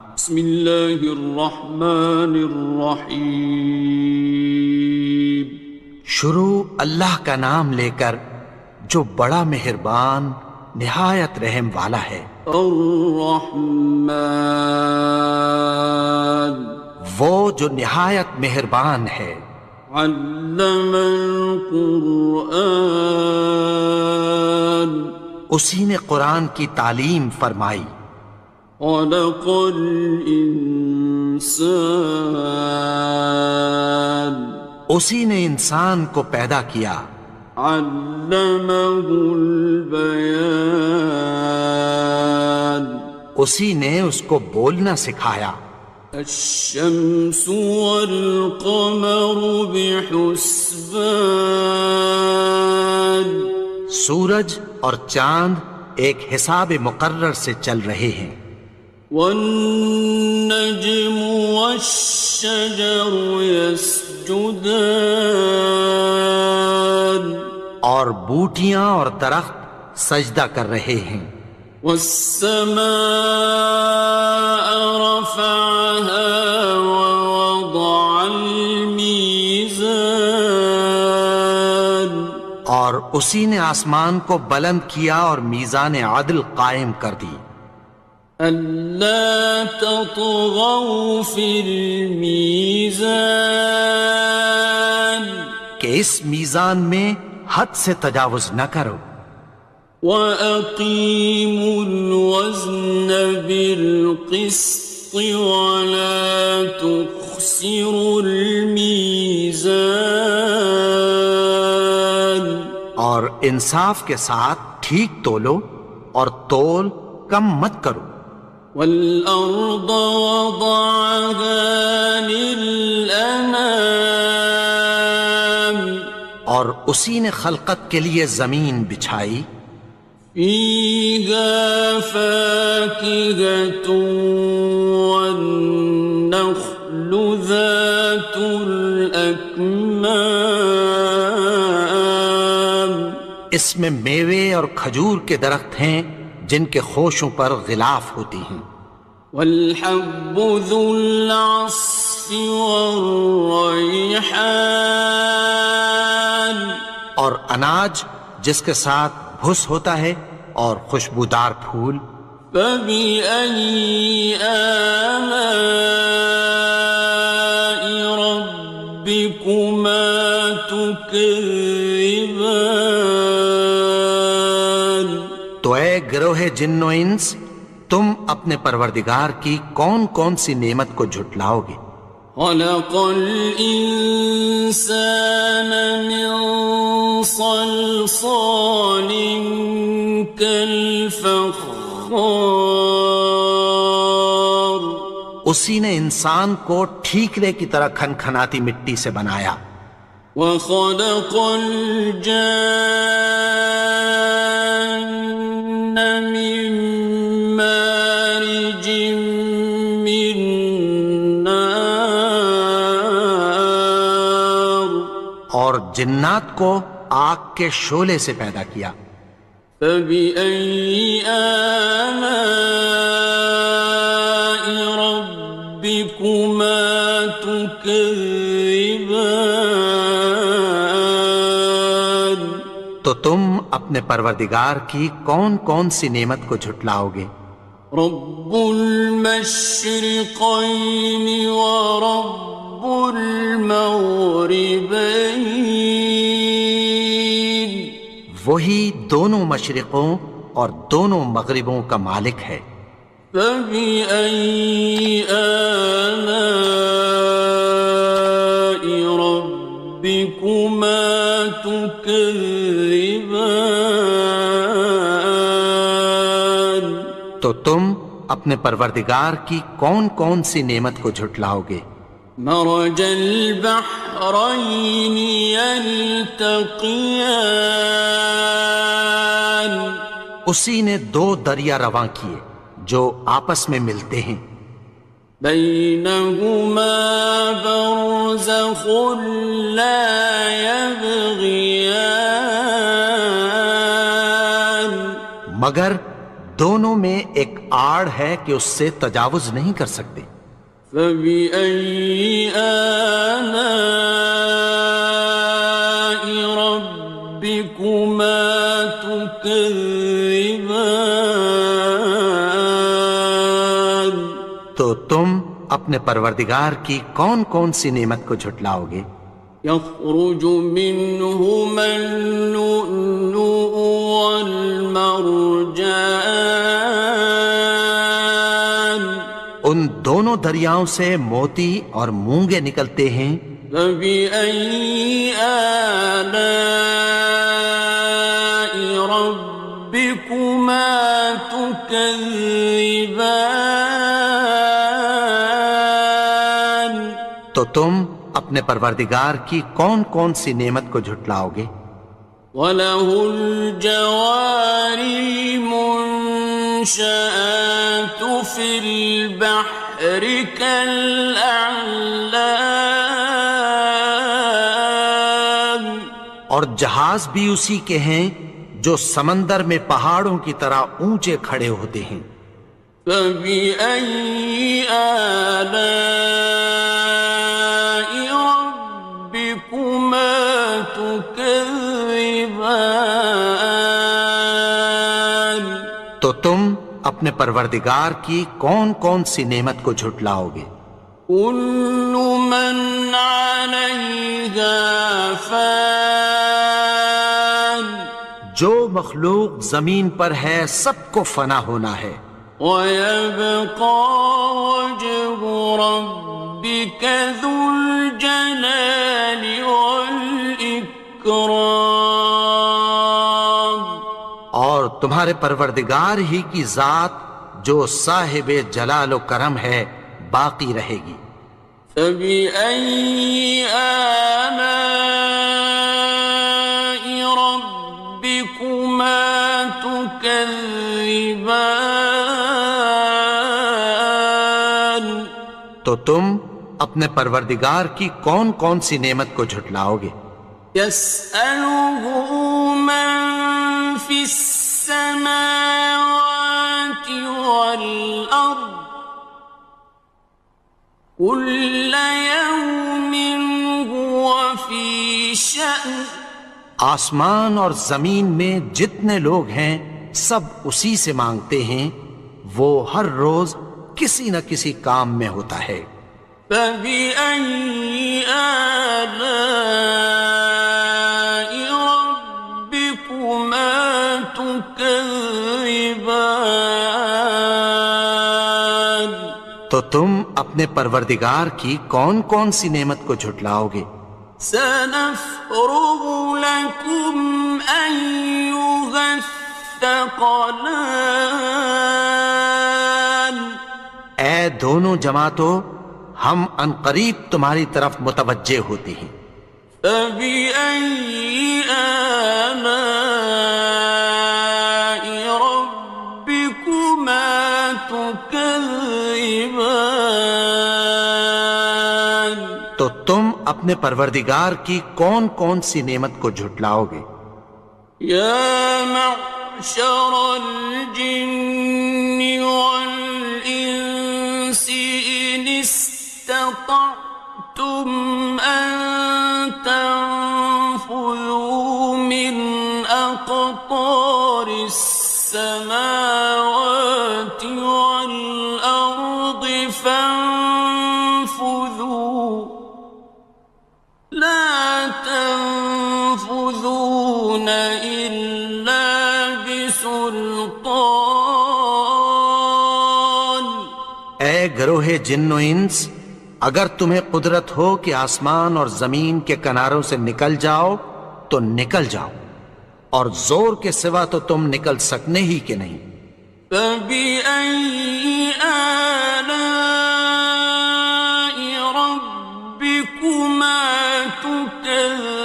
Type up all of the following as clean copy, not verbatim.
بسم اللہ الرحمن الرحیم۔ شروع اللہ کا نام لے کر جو بڑا مہربان نہایت رحم والا ہے۔ الرحمن، وہ جو نہایت مہربان ہے۔ علم القرآن، اسی نے قرآن کی تعلیم فرمائی۔ خلق الانسان، اسی نے انسان کو پیدا کیا۔ علمہ البیان، اسی نے اس کو بولنا سکھایا۔ الشمس والقمر بحسبان، سورج اور چاند ایک حساب مقرر سے چل رہے ہیں۔ والنجم والشجر يسجدان، اور بوٹیاں اور درخت سجدہ کر رہے ہیں۔ والسماء رفعها ووضع الميزان، اور اسی نے آسمان کو بلند کیا اور میزان عدل قائم کر دی۔ ألا تطغوا في الميزان، کہ اس میزان میں حد سے تجاوز نہ کرو۔ وَأَقِيمُوا الْوَزْنَ بِالْقِسْطِ وَلَا تُخْسِرُوا الْمِيزَانَ، اور انصاف کے ساتھ ٹھیک تولو اور تول کم مت کرو۔ وَالْأَرْضَ وَضَعَهَا لِلْأَنَامِ، اور اسی نے خلقت کے لیے زمین بچھائی۔ فِيهَا فَاكِهَةٌ وَالنَّخْلُ ذَاتُ الْأَكْمَامِ، اس میں میوے اور کھجور کے درخت ہیں جن کے خوشوں پر غلاف ہوتی ہیں۔ وَالْحَبُّ ذُو الْعَصْفِ وَالرَّيْحَانِ، اور اناج جس کے ساتھ بھس ہوتا ہے اور خوشبودار پھول۔ فَبِأَيِّ آلَاءِ رَبِّكُمَا تُكَذِّبَانِ، تو اے گروہ جن و انس، تم اپنے پروردگار کی کون کون سی نعمت کو جھٹلاؤ گے؟ خَلَقَ الْإِنسَانَ مِنْ صَلْصَالٍ كَالْفَخَّارِ، اسی نے انسان کو ٹھیکرے کی طرح کھنکھناتی مٹی سے بنایا۔ وَخَلَقَ الْجَانَّ مِن مَّارِجٍ مِّن نَّارٍ، اور جنات کو آگ کے شعلے سے پیدا کیا۔ فَبِأَيِّ آلَاءِ رَبِّكُمَا تُكَذِّبَانِ، تو تم اپنے پروردگار کی کون کون سی نعمت کو جھٹلاؤ گے؟ رب المشرقين ورب المغربين، وہی دونوں مشرقوں اور دونوں مغربوں کا مالک ہے۔ فَبِأَيِّ آلَاءِ رَبِّكُمَا تُكَذِّبَانِ، تو تم اپنے پروردگار کی کون کون سی نعمت کو جھٹلاؤ گے؟ مرج البحرين يلتقيان، اسی نے دو دریا رواں کیے جو آپس میں ملتے ہیں۔ بينهما برزخ لا يبغيان، مگر دونوں میں ایک آڑ ہے کہ اس سے تجاوز نہیں کر سکتے۔ فبأي آلاء ربكما تكذبان؟ تو تم اپنے پروردگار کی کون کون سی نعمت کو جھٹلاؤ گے؟ يخرج منهما اللؤلؤ والمرجان ان دونوں دریاؤں سے موتی اور مونگے نکلتے ہیں۔ فبأي آلاء ربكما تكذبان؟ تو تم اپنے پروردگار کی کون کون سی نعمت کو جھٹلاؤ گے؟ وَلَهُ الْجَوَارِ الْمُنشَآتُ فِي الْبَحْرِ كَالْأَعْلَامِ، اور جہاز بھی اسی کے ہیں جو سمندر میں پہاڑوں کی طرح اونچے کھڑے ہوتے ہیں۔ فَبِأَيِّ آلَاءِ رَبِّكُمَا تُكَذِّبَانِ؟ تو تم اپنے پروردگار کی کون کون سی نعمت کو جھٹلاؤ گے؟ كُلُّ مَنْ عَلَيْهَا فَانٍ، جو مخلوق زمین پر ہے سب کو فنا ہونا ہے۔ وَيَبْقَى وَجْهُ رَبِّكَ ذُو الْجَلَالِ وَالْإِكْرَامِ، اور تمہارے پروردگار ہی کی ذات جو صاحب جلال و کرم ہے باقی رہے گی۔ فَبِأَيِّ آلَاءِ رَبِّكُمَا تُكَذِّبَانِ؟ تو تم اپنے پروردگار کی کون کون سی نعمت کو جھٹلاؤ گے؟ يَسْأَلُهُ مَن فِي السَّمَاوَاتِ وَالْأَرْضِ كُلَّ يَوْمٍ هُوَ فِي شَأْنٍ، آسمان اور زمین میں جتنے لوگ ہیں سب اسی سے مانگتے ہیں، وہ ہر روز کسی نہ کسی کام میں ہوتا ہے۔ فَبِأَيِّ آلَاءِ رَبِّكُمَا تُكَذِّبَانِ؟ تو تم اپنے پروردگار کی کون کون سی نعمت کو جھٹلاؤ گے؟ سَنَفْرُغُ لَكُمْ أَيُّهَ الثَّقَلَانِ، اے دونوں جماعتوں، ہم عنقریب تمہاری طرف متوجہ ہوتے ہیں۔ فَبِأَيِّ آلَاءِ رَبِّكُمَا تُكَذِّبَانِ؟ تو تم اپنے پروردگار کی کون کون سی نعمت کو جھٹلاؤ گے؟ يَا مَعْشَرَ الْجِنِّ وَالْإِنسِ إِنِ اسْتَطَعْتُمْ أَن تَنفُذُوا مِنْ أَقْطَارِ السَّمَاوَاتِ وَالْأَرْضِ فَانفُذُوا لَا تَنفُذُونَ إِلَّا بِسُلْطَانٍ۔ اے گروہ جن و انس، اگر تمہیں قدرت ہو کہ آسمان اور زمین کے کناروں سے نکل جاؤ تو نکل جاؤ، اور زور کے سوا تو تم نکل سکنے ہی کے نہیں۔ فَبِأَيِّ آلَاءِ رَبِّكُمَا تُكَذِّبَانِ؟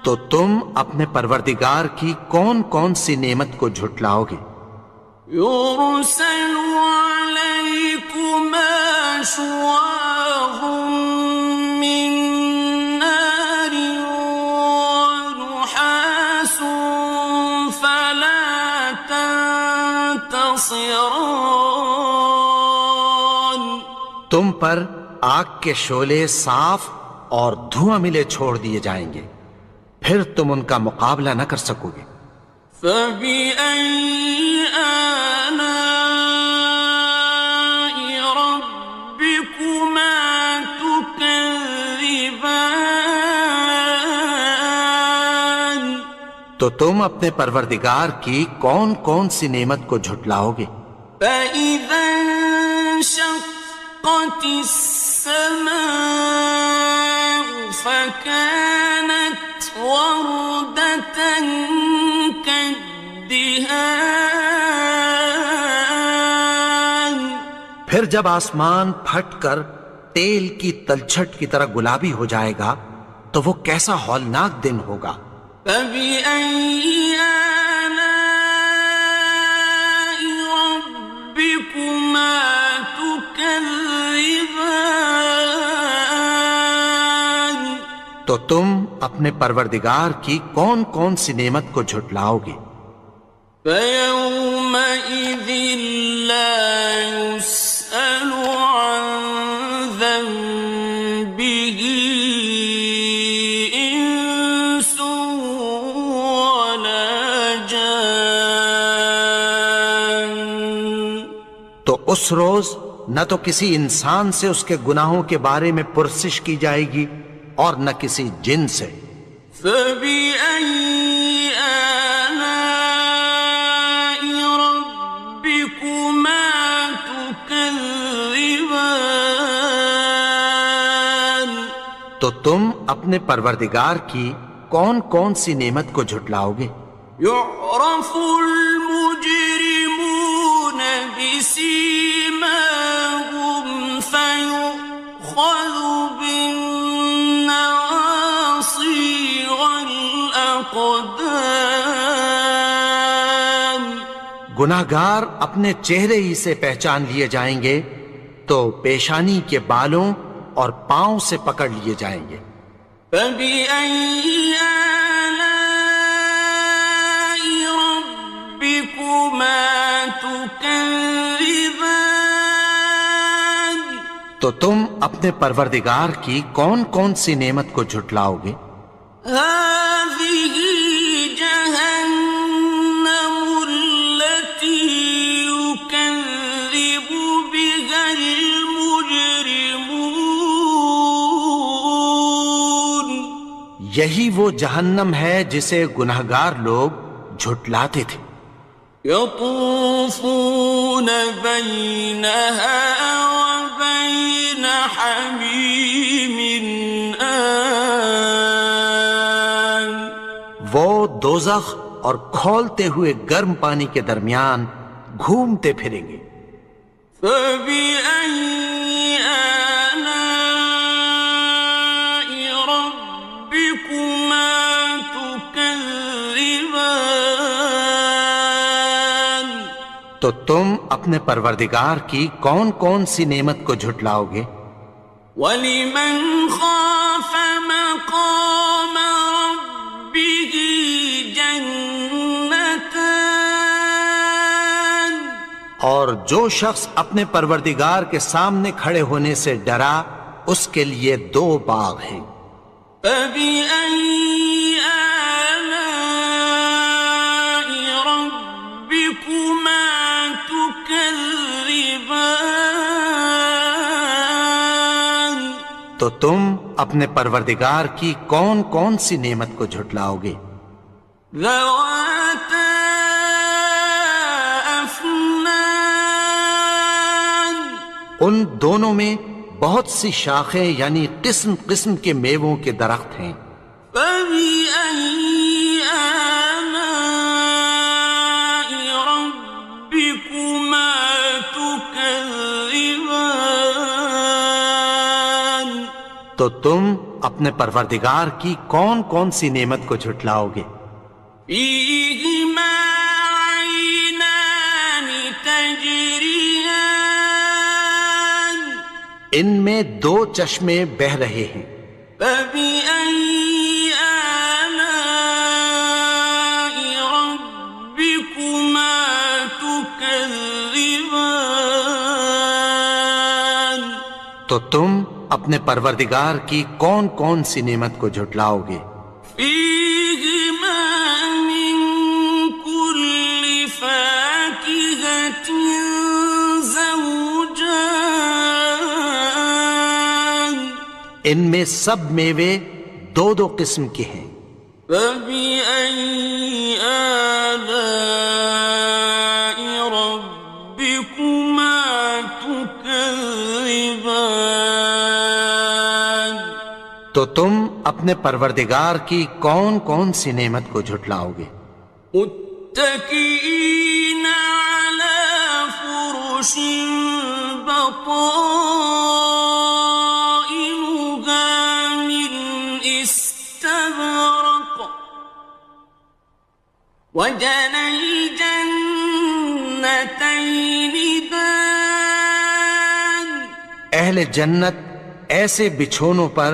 تو تم اپنے پروردگار کی کون کون سی نعمت کو جھٹلاؤ گے؟ يُرْسَلُ عَلَيْكُمَا شُوَاظٌ مِّن نَّارٍ وَنُحَاسٌ تنتصران تم پر آگ کے شعلے صاف اور دھواں ملے چھوڑ دیے جائیں گے، پھر تم ان کا مقابلہ نہ کر سکو گے۔ فبأي آلاء ربكما تكذبان تو تم اپنے پروردگار کی کون کون سی نعمت کو جھٹلاؤ گے؟ فإذا انشقت السماء فكانت وردة كالدهان پھر جب آسمان پھٹ کر تیل کی تلچھٹ کی طرح گلابی ہو جائے گا تو وہ کیسا ہولناک دن ہوگا۔ فبأي آلاء ربكما تكذبان تو تم اپنے پروردگار کی کون کون سی نعمت کو جھٹلاؤ گے؟ فيومئذ لا يسأل عن ذنبه إنس ولا جان تو اس روز نہ تو کسی انسان سے اس کے گناہوں کے بارے میں پرسش کی جائے گی اور نہ کسی جن سے۔ فبأي آلاء ربكما تكذبان تو تم اپنے پروردگار کی کون کون سی نعمت کو جھٹلاؤ گے؟ يعرف المجرمون بسيماهم فيؤخذ بالنواصي والأقدام گناہگار اپنے چہرے ہی سے پہچان لیے جائیں گے تو پیشانی کے بالوں اور پاؤں سے پکڑ لیے جائیں گے۔ فبأي آلاء ربكما تكذبان تو تم اپنے پروردگار کی کون کون سی نعمت کو جھٹلاؤ گے؟ هذه جهنم التي يكذب بها المجرمون یہی وہ جہنم ہے جسے گناہگار لوگ جھٹلاتے تھے۔ يطوفون بينها وبين حميم آن وہ دوزخ اور کھولتے ہوئے گرم پانی کے درمیان گھومتے پھریں گے۔ فبأي آلاء ربكما تكذبان تو تم اپنے پروردگار کی کون کون سی نعمت کو جھٹلاؤ گے؟ وَلِمَنْ خَافَ مَقَامَ رَبِّهِ جَنَّتَانِ اور جو شخص اپنے پروردگار کے سامنے کھڑے ہونے سے ڈرا اس کے لیے دو باغ ہیں۔ فَبِأَيِّ آلَاءِ رَبِّكُمَا تُكَذِّبَانِ تو تم اپنے پروردگار کی کون کون سی نعمت کو جھٹلاؤ گے؟ ذَوَاتَا أَفْنَانٍ ان دونوں میں بہت سی شاخیں یعنی قسم قسم کے میووں کے درخت ہیں۔ فَبِأَيِّ آلَاءِ رَبِّكُمَا تُكَذِّبَانِ تو تم اپنے پروردگار کی کون کون سی نعمت کو جھٹلاؤ گے؟ فِيهِمَا عَيْنَانِ تَجْرِيَانِ ان میں دو چشمے بہہ رہے ہیں۔ فَبِأَيِّ آلَاءِ رَبِّكُمَا تُكَذِّبَانِ تكذبان تو تم اپنے پروردگار کی کون کون سی نعمت کو جھٹلاؤ گے؟ فيهما من كل فاكهة زوجان ان میں سب میوے دو دو قسم کے ہیں۔ فبأي آلاء ربكما تكذبان تو تم اپنے پروردگار کی کون کون سی نعمت کو جھٹلاؤ گے؟ متكئين على فرش بطائنها من استبرق وجنى الجنتين دان اہل جنت ایسے بچھونوں پر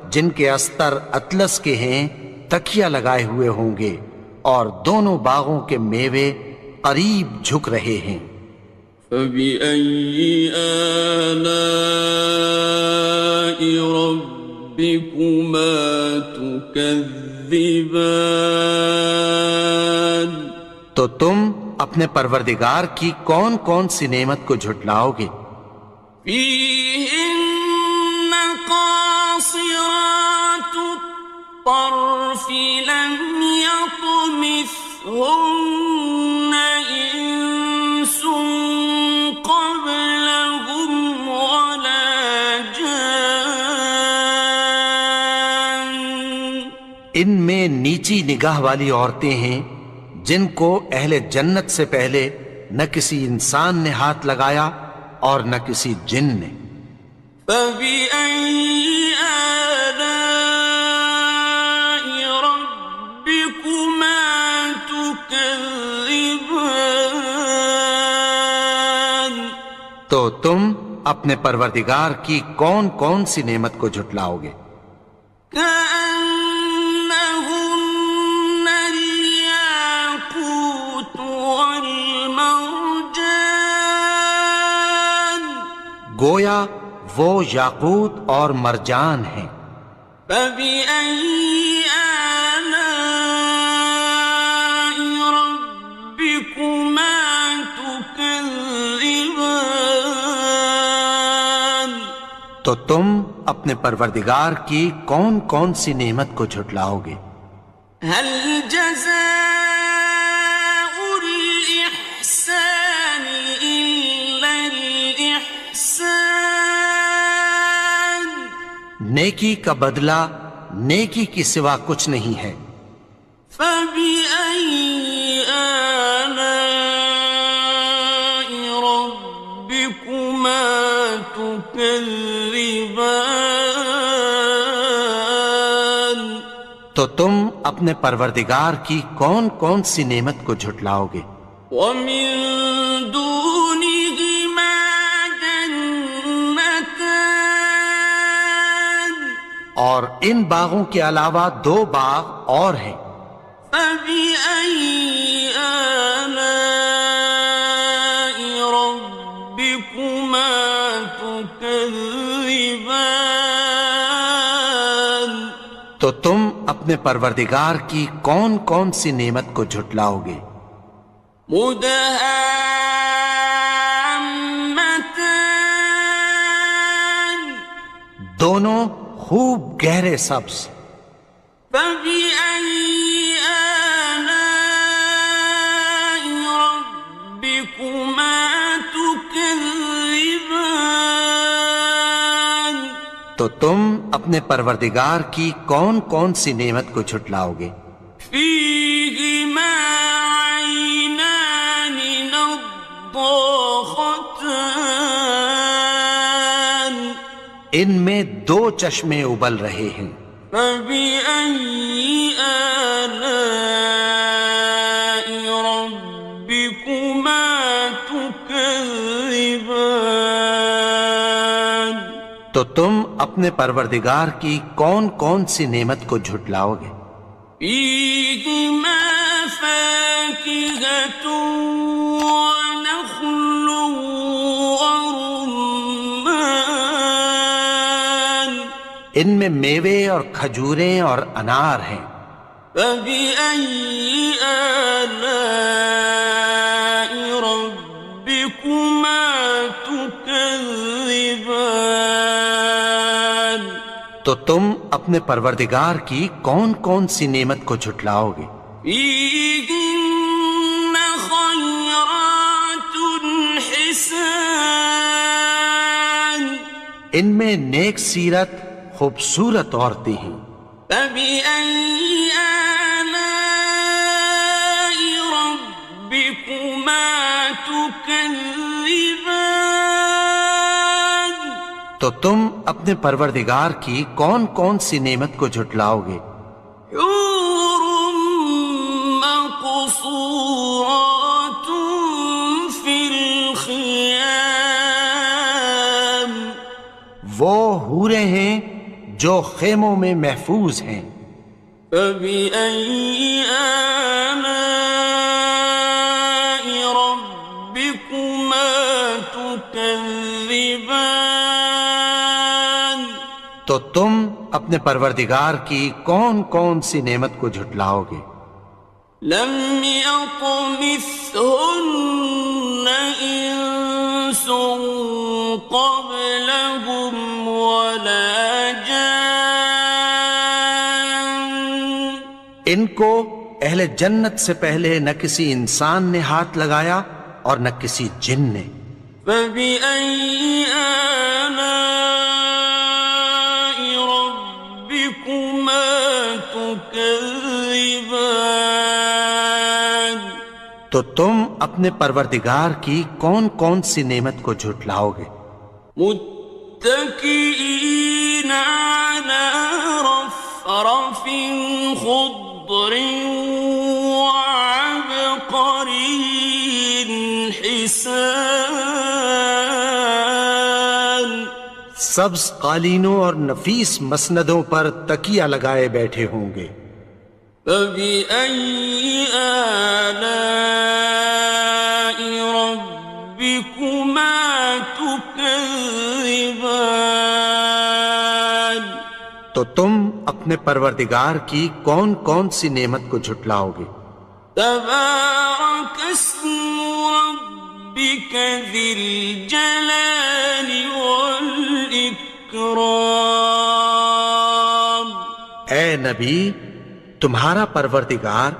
جن کے استر اطلس کے ہیں تکیہ لگائے ہوئے ہوں گے اور دونوں باغوں کے میوے قریب جھک رہے ہیں۔ فبأي آلاء ربكما تكذبان تو تم اپنے پروردگار کی کون کون سی نعمت کو جھٹلاؤ گے؟ فيهن قاصرات الطرف لم يطمثهن إنس قبلهم ولا جان ان میں نیچی نگاہ والی عورتیں ہیں جن کو اہل جنت سے پہلے نہ کسی انسان نے ہاتھ لگایا اور نہ کسی جن نے۔ فبأي آلاء ربكما تكذبان تو تم اپنے پروردگار کی کون کون سی نعمت کو جھٹلاؤ گے؟ كأنهن الياقوت والمرجان گویا وہ یاقوت اور مرجان ہیں۔ فبأي آلاء ربكما تكذبان تو تم اپنے پروردگار کی کون کون سی نعمت کو جھٹلاؤ گے؟ هل جزاء الإحسان إلا الإحسان نیکی کا بدلہ نیکی کی سوا کچھ نہیں ہے۔ فبأي آلاء ربكما تكذبان تو تم اپنے پروردگار کی کون کون سی نعمت کو جھٹلاؤ گے؟ ومن دونهما جنتان اور ان باغوں کے علاوہ دو باغ اور ہیں۔ فبأي آلاء ربكما تكذبان تو تم اپنے پروردگار کی کون کون سی نعمت کو جھٹلاؤ گے؟ مدهامتان دونوں خوب گہرے سبز۔ فبأي آلاء ربكما تكذبان تو تم اپنے پروردگار کی کون کون سی نعمت کو جھٹلاؤ گے؟ فيهما عينان نضاختان ان میں دو چشمے ابل رہے ہیں۔ فبأي آلاء ربكما تكذبان تو تم اپنے پروردگار کی کون کون سی نعمت کو جھٹلاؤ گے؟ فيهما فاكهة ونخل ان میں میوے اور کھجوریں اور انار ہیں۔ فبأي آلاء ربكما تكذبان؟ تو تم اپنے پروردگار کی کون کون سی نعمت کو جھٹلاؤ گے؟ فيهن خيرات حسان، ان میں نیک سیرت خوبصورت عورتیں ہیں۔ فبأي آلاء ربكما تكذبان؟ تو تم اپنے پروردگار کی کون کون سی نعمت کو جھٹلاؤ گے؟ حور مقصورات في الخيام، وہ حوریں ہیں جو خیموں میں محفوظ ہیں۔ فبأي آلاء ربكما تكذبان؟ تو تم اپنے پروردگار کی کون کون سی نعمت کو جھٹلاؤ گے؟ لم يطمثهن إنس قبلهم ولا جان، ان کو اہل جنت سے پہلے نہ کسی انسان نے ہاتھ لگایا اور نہ کسی جن نے۔ فبأي آلاء ربكما تكذبان؟ تو تم اپنے پروردگار کی کون کون سی نعمت کو جھٹلاؤ گے؟ متكئين على رفرف خضر وعبقري حسان، سبز قالینوں اور نفیس مسندوں پر تکیہ لگائے بیٹھے ہوں گے۔ فبأي آلاء ربكما تكذبان؟ تو تم اپنے پروردگار کی کون کون سی نعمت کو جھٹلاؤ گے؟ تبارك اسم ربك ذي الجلال والإكرام۔ اے نبی، تمہارا پروردگار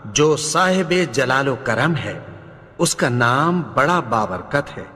جو صاحب جلال و کرم ہے، اس کا نام بڑا بابرکت ہے۔